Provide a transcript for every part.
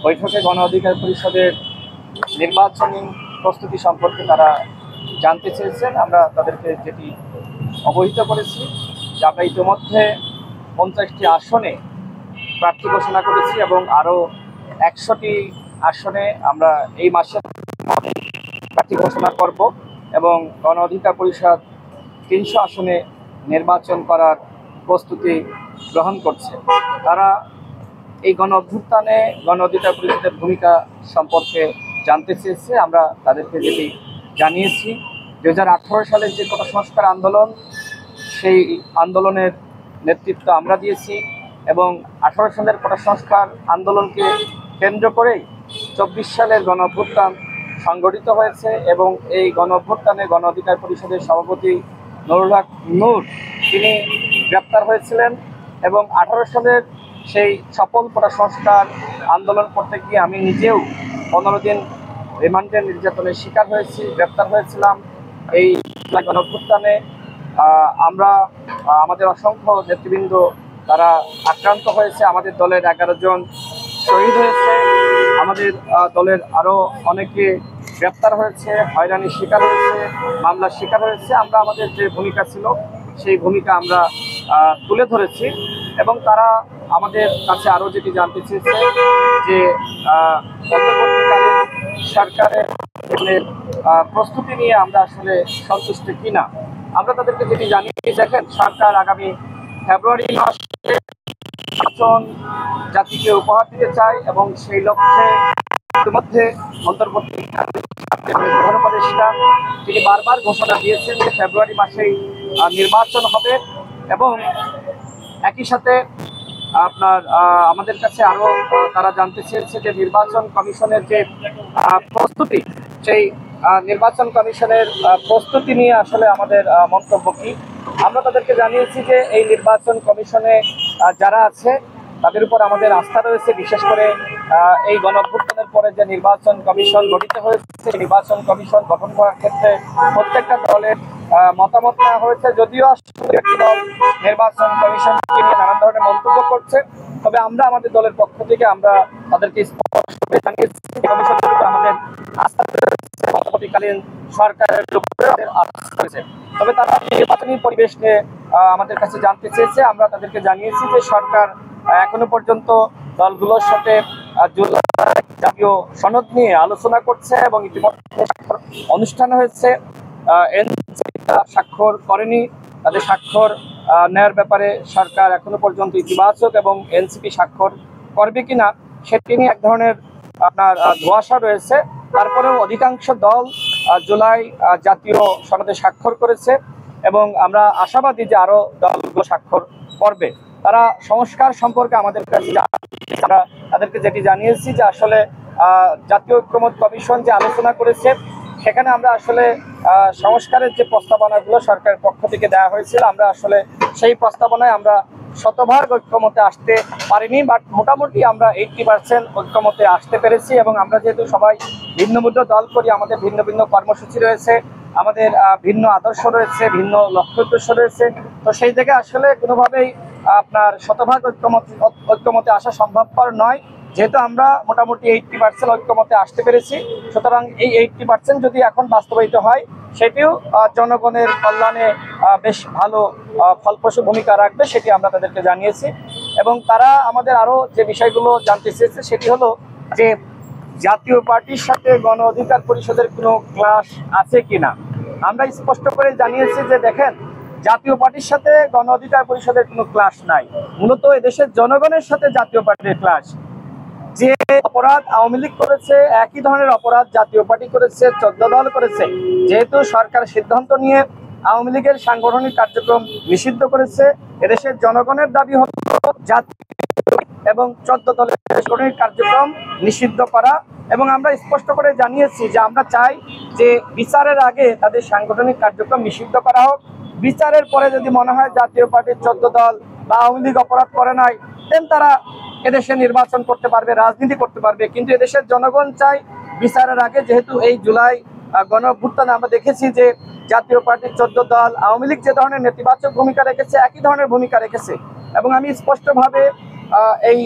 বৈঠকে গণ অধিকার পরিষদের নির্বাচনী প্রস্তুতি সম্পর্কে তারা জানতে চেয়েছেন। আমরা তাদেরকে যেটি অবহিত করেছি যে আমরা ইতিমধ্যে 50টি আসনে প্রার্থী ঘোষণা করেছি এবং আরও 100টি আসনে আমরা এই মাসে প্রার্থী ঘোষণা করব এবং গণ অধিকার পরিষদ 300 আসনে নির্বাচন করার প্রস্তুতি গ্রহণ করছে। তারা এই গণ অভ্যুত্থানে গণ অধিকার পরিষদের ভূমিকা সম্পর্কে জানতে চেয়েছে। আমরা তাদেরকে যেটি জানিয়েছি 2018 সালের যে কোটা সংস্কার আন্দোলন, সেই আন্দোলনের নেতৃত্ব আমরা দিয়েছি এবং 18 সালের কোটা সংস্কার আন্দোলনকে কেন্দ্র করেই 24 সালের গণ অভ্যুত্থান সংগঠিত হয়েছে এবং এই গণ অভ্যুত্থানে গণ অধিকার পরিষদের সভাপতি নুরুল হক নূর তিনি গ্রেপ্তার হয়েছিলেন এবং 18 সালের সেই সফল কোটা সংস্কার আন্দোলন করতে গিয়ে আমি নিজেও 15 দিন রিমান্ডের নির্যাতনের শিকার হয়েছি, গ্রেপ্তার হয়েছিলাম। এই গণ অভ্যুত্থানে আমরা আমাদের অসংখ্য নেতৃবৃন্দ তারা আক্রান্ত হয়েছে, আমাদের দলের 11 জন শহীদ হয়েছে, আমাদের দলের আরও অনেকে গ্রেপ্তার হয়েছে, হয়রানির শিকার হয়েছে, মামলার শিকার হয়েছে। আমরা আমাদের যে ভূমিকা ছিল সেই ভূমিকা আমরা তুলে ধরেছি এবং তারা আমাদের কাছে আরও যেটি জানতে চেয়েছে যে অন্তর্বর্তীকালীন সরকারের প্রস্তুতি নিয়ে আমরা আসলে সন্তুষ্ট কিনা। আমরা তাদেরকে যেটি জানিয়ে দেখেন, সরকার আগামী ফেব্রুয়ারি মাসে নির্বাচন জাতিকে উপহার দিতে চায় এবং সেই লক্ষ্যে ইতিমধ্যে অন্তর্বর্তীকালীন প্রধান উপদেষ্টা তিনি বারবার ঘোষণা দিয়েছেন যে ফেব্রুয়ারি মাসেই নির্বাচন হবে এবং একই সাথে আপনার আমাদের কাছে আরও তারা জানতে চেয়েছে যে নির্বাচন কমিশনের যে প্রস্তুতি, সেই নির্বাচন কমিশনের প্রস্তুতি নিয়ে আসলে আমাদের মন্তব্য কি। আমরা তাদেরকে জানিয়েছি যে এই নির্বাচন কমিশনে যারা আছে তাদের উপর আমাদের আস্থা রয়েছে, বিশেষ করে এই গণ অভ্যুত্থানের পরে যে নির্বাচন কমিশন গঠিত হয়েছে, নির্বাচন কমিশন গঠন করার ক্ষেত্রে প্রত্যেকটা দলের মতামত নেওয়া হয়েছে। যদিও একটি দল নির্বাচন কমিশনকে নিয়ে নানান ধরনের মন্তব্য করছে, তবে আমরা আমাদের দলের পক্ষ থেকে আমরা তাদেরকে স্পষ্ট জানিয়েছি কমিশনের উপর আমাদের আস্থা রয়েছে, অন্তর্বর্তীকালীন সরকারের উপরে আস্থা রয়েছে। তবে তারা নির্বাচনী পরিবেশ নিয়ে আমাদের কাছে জানতে চেয়েছে। আমরা তাদেরকে জানিয়েছি যে সরকার এখনো পর্যন্ত দলগুলোর সাথে জাতীয় সনদ নিয়ে আলোচনা করছে এবং ইতিমধ্যে অনুষ্ঠান হয়েছে। এনসিপি স্বাক্ষর করেনি, তাদের স্বাক্ষর নেয়ার ব্যাপারে সরকার এখনো পর্যন্ত ইতিবাচক এবং এনসিপি স্বাক্ষর করবে কিনা সেটি নিয়ে এক ধরনের আপনার ধোঁয়াশা রয়েছে। তারপরেও অধিকাংশ দল জুলাই জাতীয় সনদে স্বাক্ষর করেছে এবং আমরা আশাবাদী যে আরও দলগুলো স্বাক্ষর করবে। তারা সংস্কার সম্পর্কে আমাদের কাছে আমরা তাদেরকে যেটি জানিয়েছি যে আসলে জাতীয় ঐক্যমত্য কমিশন যে আলোচনা করেছে সেখানে আমরা আসলে সংস্কারের যে প্রস্তাবনাগুলো সরকারের পক্ষ থেকে দেওয়া হয়েছিল, আমরা আসলে সেই প্রস্তাবনায় আমরা শতভাগ ঐক্যমতে আসতে পারিনি, বাট মোটামুটি আমরা 80% ঐক্যমতে আসতে পেরেছি। এবং আমরা যেহেতু সবাই ভিন্ন ভিন্ন দল করি, আমাদের ভিন্ন ভিন্ন কর্মসূচি রয়েছে, আমাদের ভিন্ন আদর্শ রয়েছে, ভিন্ন লক্ষ্য উদ্দেশ্য রয়েছে, তো সেই জায়গায় আসলে কোনোভাবেই আপনার শতভাগ ঐক্যমতে আসা সম্ভবপর নয়। যেহেতু আমরা মোটামুটি 80% ঐক্যমতে আসতে পেরেছি, সুতরাং এই 80% যদি এখন বাস্তবায়িত হয় সেটিও জনগণের কল্যাণে বেশ ভালো ফলপ্রসূ ভূমিকা রাখবে, সেটি আমরা তাদেরকে জানিয়েছি। এবং তারা আমাদের আরও যে বিষয়গুলো জানতে চেয়েছে সেটি হলো যে জাতীয় পার্টির সাথে গণ অধিকার পরিষদের কোনো ক্লাশ আছে কিনা। আমরা স্পষ্ট করে জানিয়েছি যে দেখেন, জাতীয় পার্টির সাথে গণ অধিকার পরিষদের কোনো ক্লাশ নাই, মূলত এদেশের জনগণের সাথে জাতীয় পার্টির ক্লাশ। যে অপরাধ আওয়ামী লীগ করেছে একই ধরনের অপরাধ জাতীয় পার্টি করেছে, 14 দল করেছে। যেহেতু সরকার সিদ্ধান্ত নিয়ে আওয়ামী লীগের সাংগঠনিক কার্যক্রম নিষিদ্ধ করেছে, এদেশের জনগণের দাবি হল জাতীয় এবং 14 দলের সাংগঠনিক কার্যক্রম নিষিদ্ধ করা। এবং আমরা স্পষ্ট করে জানিয়েছি যে আমরা চাই যে বিচারের আগে তাদের সাংগঠনিক কার্যক্রম নিষিদ্ধ করা হোক, বিচারের পরে যদি মনে হয় জাতীয় পার্টির 14 দল বা আওয়ামী লীগ অপরাধ করে নাই, দেন তারা এদেশে নির্বাচন করতে পারবে, রাজনীতি করতে পারবে। কিন্তু এদেশের জনগণ চাই বিচারের আগে, যেহেতু এই জুলাই গণ অভ্যুত্থানে আমরা দেখেছি যে জাতীয় পার্টির 14 দল, আওয়ামী লীগ যে ধরনের নেতিবাচক ভূমিকা রেখেছে একই ধরনের ভূমিকা রেখেছে। এবং আমি স্পষ্টভাবে এই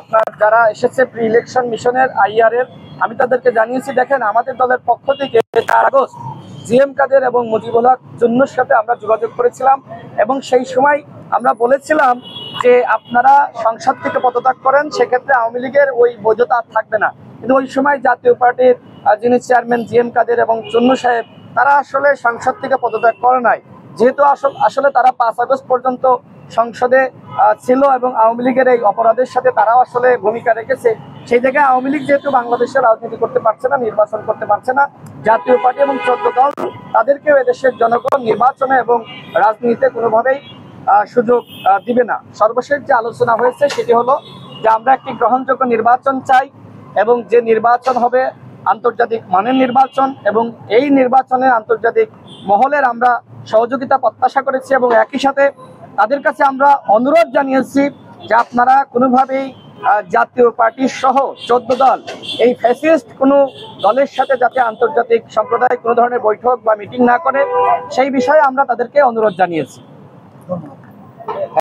আপনার যারা এসেছে প্রি ইলেকশন মিশনের IR এর, আমি তাদেরকে জানিয়েছি, দেখেন আমাদের দলের পক্ষ থেকে 4 আগস্ট জিএম কাদের এবং মুজিবুল হক চুন্নুর সাথে আমরা যোগাযোগ করেছিলাম এবং সেই সময় আমরা বলেছিলাম যে আপনারা সংসদ থেকে পদত্যাগ করেন, সেক্ষেত্রে আওয়ামী লীগের ওই বৈধতা আর থাকবে না। কিন্তু ওই সময় জাতীয় পার্টির যিনি চেয়ারম্যান জিএম কাদের এবং চুন্নু সাহেব তারা আসলে সংসদ থেকে পদত্যাগ করে নাই, যেহেতু আসলে তারা 5 আগস্ট পর্যন্ত সংসদে ছিল এবং আওয়ামী লীগের এই অপরাধের সাথে তারাও আসলে ভূমিকা রেখেছে। সেই জায়গায় আওয়ামী লীগ যেহেতু বাংলাদেশে রাজনীতি করতে পারছে না, নির্বাচন করতে পারছে না, জাতীয় পার্টি এবং 14 দল তাদেরকেও এদেশের জনগণ নির্বাচনে এবং রাজনীতিতে কোনোভাবেই সুযোগ দিবে না। সর্বশেষ যে আলোচনা হয়েছে সেটি হলো যে আমরা একটি গ্রহণযোগ্য নির্বাচন চাই এবং যে নির্বাচন হবে আন্তর্জাতিক মানের নির্বাচন, এবং এই নির্বাচনে আন্তর্জাতিক মহলের আমরা সহযোগিতা প্রত্যাশা করেছি এবং একই সাথে তাদের কাছে আমরা অনুরোধ জানিয়েছি যে আপনারা কোনোভাবেই জাতীয় পার্টি সহ 14 দল এই ফ্যাসিস্ট কোনো দলের সাথে যাতে আন্তর্জাতিক সম্প্রদায় কোনো ধরনের বৈঠক বা মিটিং না করে, সেই বিষয়ে আমরা তাদেরকে অনুরোধ জানিয়েছি। ধন্যবাদ।